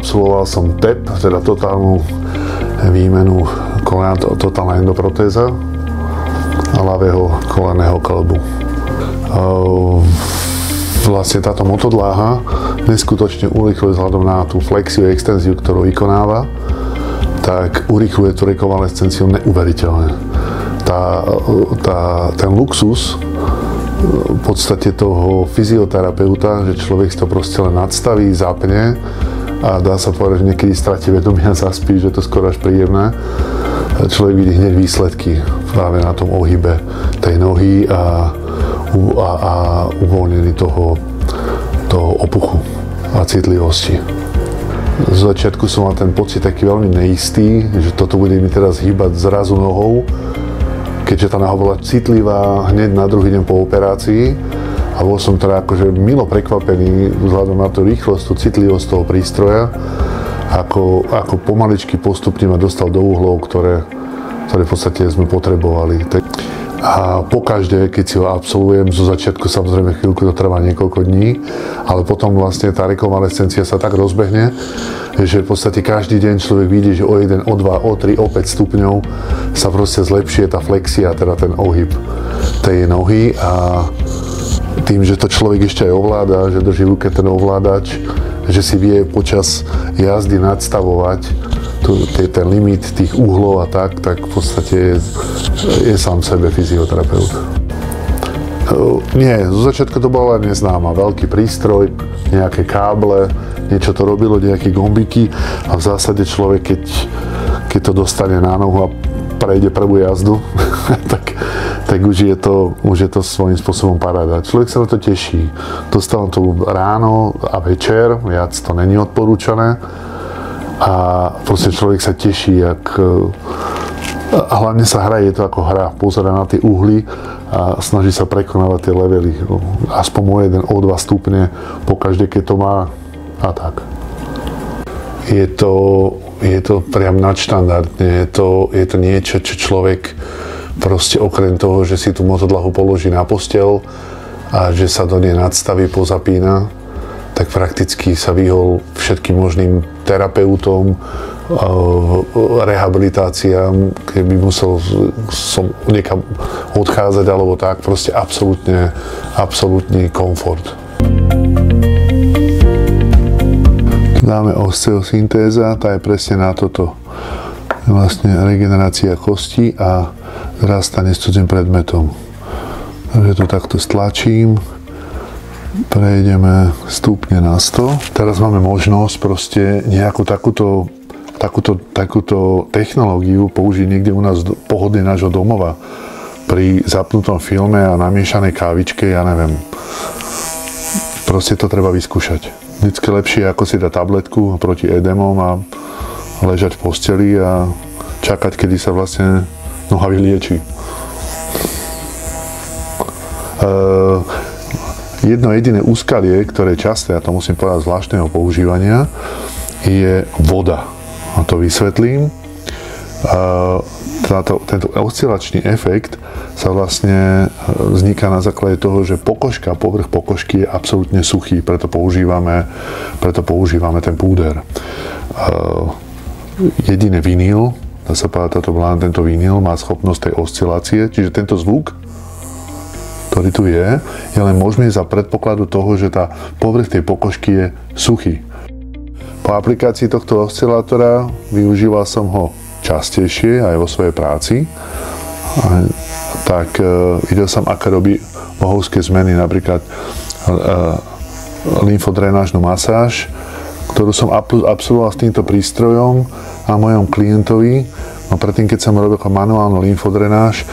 absolvoval som TEP, teda totálnu výmenu kolena, totálna endoprotéza a ľavého kolenného kĺbu. Vlastne táto motodláha neskutočne urýchľuje vzhľadom na tú flexiu a extenziu, ktorú vykonáva, tak urýchľuje tú rekonvalescenciu neuveriteľne. Ten luxus v podstate toho fyzioterapeuta, že človek si to proste len nadstaví, zapne a dá sa povedať, že niekedy stratí vedomie a zaspí, že to skoro až príjemné. Človek vidí hneď výsledky práve na tom ohybe tej nohy a uvoľnení toho opuchu a citlivosti. Z začiatku som mal ten pocit taký veľmi neistý, že toto bude mi teraz hýbať zrazu nohou, keďže tá noha bola citlivá hneď na druhý deň po operácii a bol som teda akože milo prekvapený vzhľadom na tú rýchlosť, tú citlivosť toho prístroja, ako pomaličky postupne ma dostal do uhlov, ktoré v podstate sme potrebovali. A pokaždé, keď si ho absolvujem, zo začiatku samozrejme chvíľku to trvá niekoľko dní, ale potom vlastne tá rekonvalescencia sa tak rozbehne, že v podstate každý deň človek vidí, že o 1, o 2, o 3, o 5 stupňov sa proste zlepšuje tá flexia, teda ten ohyb tej nohy a tým, že to človek ešte aj ovláda, že drží v ruke ten ovládač, že si vie počas jazdy nadstavovať ten limit tých uhlov a tak v podstate je sám sebe fyzioterapeut. Nie, zo začiatku to bola neznáma. Veľký prístroj, nejaké káble, niečo to robilo, nejaké gombiky a v zásade človek, keď to dostane na nohu a prejde prvú jazdu, tak už je to svojím spôsobom paráda. Človek sa na to teší. Dostávam to ráno a večer, viac to není odporúčané. A proste človek sa teší, a hlavne sa hraje, je to ako hra, pozerá na tie uhly a snaží sa prekonávať tie levely, aspoň o 1, o 2 stupne pokaždé, keď to má a tak. Je to priam nadštandardne, je to niečo, čo človek proste okrem toho, že si tú motodlahu položí na posteľ a že sa do nej nadstaví, pozapína, tak prakticky sa vyhol všetkým možným terapeutom, rehabilitáciám, keby musel som niekam odchádzať alebo tak, proste absolútny komfort. Dáme osteosyntéza, tá je presne na toto. Vlastne regenerácia kosti a zrastanie s cudzým predmetom. Takže to takto stlačím. Prejdeme stupne na 100. Teraz máme možnosť proste nejakú takúto technológiu použiť niekde u nás v pohodlí nášho domova. Pri zapnutom filme a namiešanej kávičke, ja neviem. Proste to treba vyskúšať. Vždycky lepšie ako si dať tabletku proti edémom a ležať v posteli a čakať, kedy sa vlastne noha vylieči. Jedno jediné úskalie, ktoré je časté, a to musím povedať zvláštneho používania, je voda. A to vysvetlím. Tento oscilačný efekt sa vlastne vzniká na základe toho, že povrch pokožky je absolútne suchý, preto používame ten púder. Jediný vinyl, dá sa povedať, tento vinyl má schopnosť tej oscilácie, čiže tento zvuk, ktorý tu je len možný za predpokladu toho, že tá povrch tej pokožky je suchý. Po aplikácii tohto oscilátora využíval som ho častejšie aj vo svojej práci. Tak videl som, aké robí mohovské zmeny, napríklad lymfodrenážnu masáž, ktorú som absolvoval s týmto prístrojom a mojom klientovi. No predtým, keď som robil manuálnu lymfodrenáž,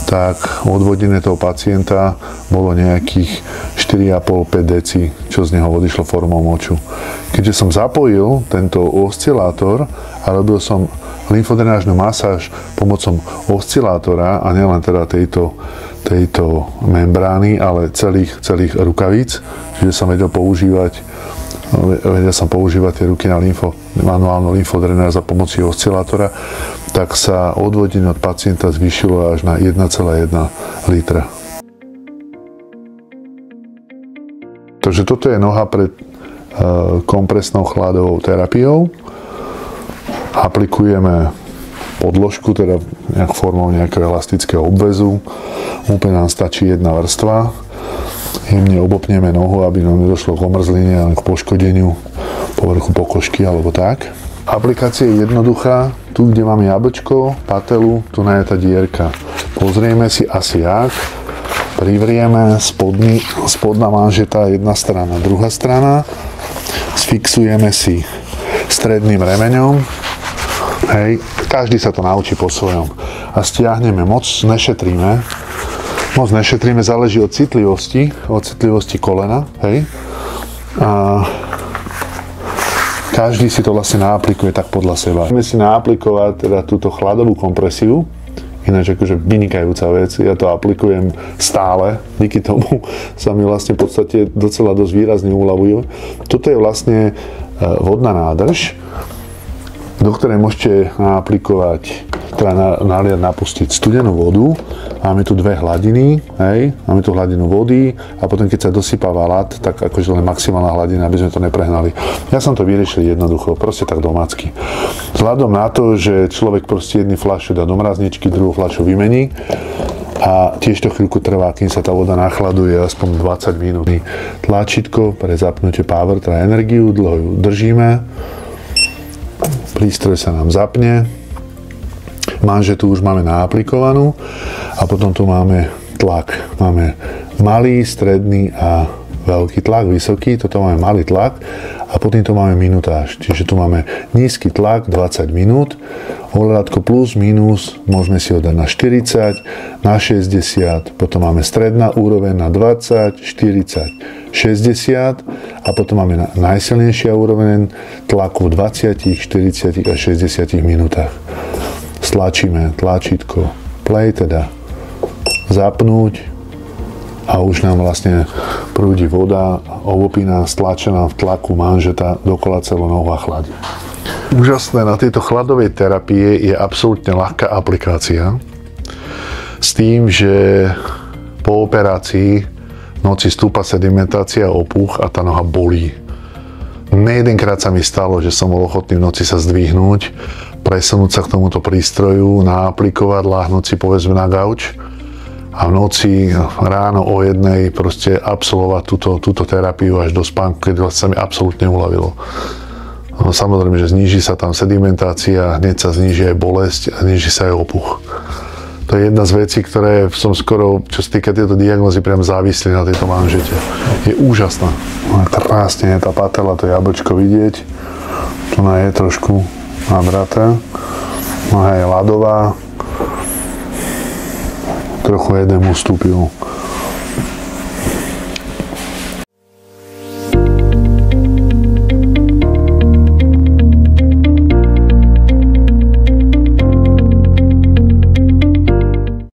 tak odvodenie toho pacienta bolo nejakých 4,5-5 deci, čo z neho odišlo formou moču. Keďže som zapojil tento oscilátor a robil som lymfodrenážnu masáž pomocou oscilátora a nielen teda tejto membrány, ale celých rukavíc, čiže som vedel som používať tie ruky na manuálnu lymfodrenáž za pomoci oscilátora, tak sa odvodenie od pacienta zvýšilo až na 1,1 litra. Takže toto je noha pre kompresnou chladovou terapiou. Aplikujeme podložku, teda formou nejakého elastického obväzu. Úplne nám stačí jedna vrstva. Jemne obopneme nohu, aby nám nedošlo k omrzline a k poškodeniu povrchu pokožky alebo tak. Aplikácia je jednoduchá. Tu, kde máme jablčko, patelu, tu je tá dierka. Pozrieme si asi jak. Privrieme spodná manžeta, jedna strana, druhá strana. Sfixujeme si stredným remeňom. Hej, každý sa to naučí po svojom. A stiahneme, moc nešetríme, záleží od citlivosti kolena, hej. A každý si to vlastne naaplikuje tak podľa seba. Môžeme si naaplikovať teda túto chladovú kompresiu, ináč akože vynikajúca vec, ja to aplikujem stále, díky tomu sa mi vlastne v podstate docela dosť výrazne uľavujú. Toto je vlastne vodná nádrž, do ktorej môžete naaplikovať, teda naliať, napustiť studenú vodu. Máme tu dve hladiny, hej, máme tu hladinu vody a potom keď sa dosypáva ľad, tak akože len maximálna hladina, aby sme to neprehnali. Ja som to vyriešil jednoducho, proste tak domácky. Vzhľadom na to, že človek proste jednu fľašu dá do mrazničky, druhú fľašu vymení a tiež to chvíľku trvá, kým sa tá voda nachladuje, aspoň 20 minút. Tlačítko pre zapnutie power, teda energiu, dlho ju držíme. Prístroj sa nám zapne, manžetu už máme naaplikovanú a potom tu máme tlak. Máme malý, stredný a veľký tlak, vysoký, toto máme malý tlak a potom tu máme minutáž. Čiže tu máme nízky tlak 20 minút, ohľadko plus, minus, môžeme si ho dať na 40, na 60, potom máme stredná úroveň na 20, 40, 60 a potom máme najsilnejšia úroveň tlaku v 20, 40 a 60 minútach. Stlačíme tlačítko play, teda zapnúť a už nám vlastne prúdi voda, ovopína stlačená v tlaku manžeta dokola celú nohu a chladí. Úžasné na tejto chladovej terapie je absolútne ľahká aplikácia s tým, že po operácii v noci stúpa sedimentácia, opuch a tá noha bolí. Nejedenkrát sa mi stalo, že som bol ochotný v noci sa zdvihnúť, presunúť sa k tomuto prístroju, naaplikovať, láhnuť si povedzme na gauč a v noci ráno o 1:00 proste absolvovať túto terapiu až do spánku, keď sa mi absolútne uľavilo. No, samozrejme, že zníži sa tam sedimentácia, hneď sa zníži aj bolesť a zníži sa aj opuch. To je jedna z vecí, ktoré som skoro, čo sa týka tejto diagnózy, priam závislý na tejto manžete. Je úžasná. Krásne je tá patela, to jablčko vidieť. Tu je trošku nadraté. Noha je ľadová. Trochu jeden ustúpil.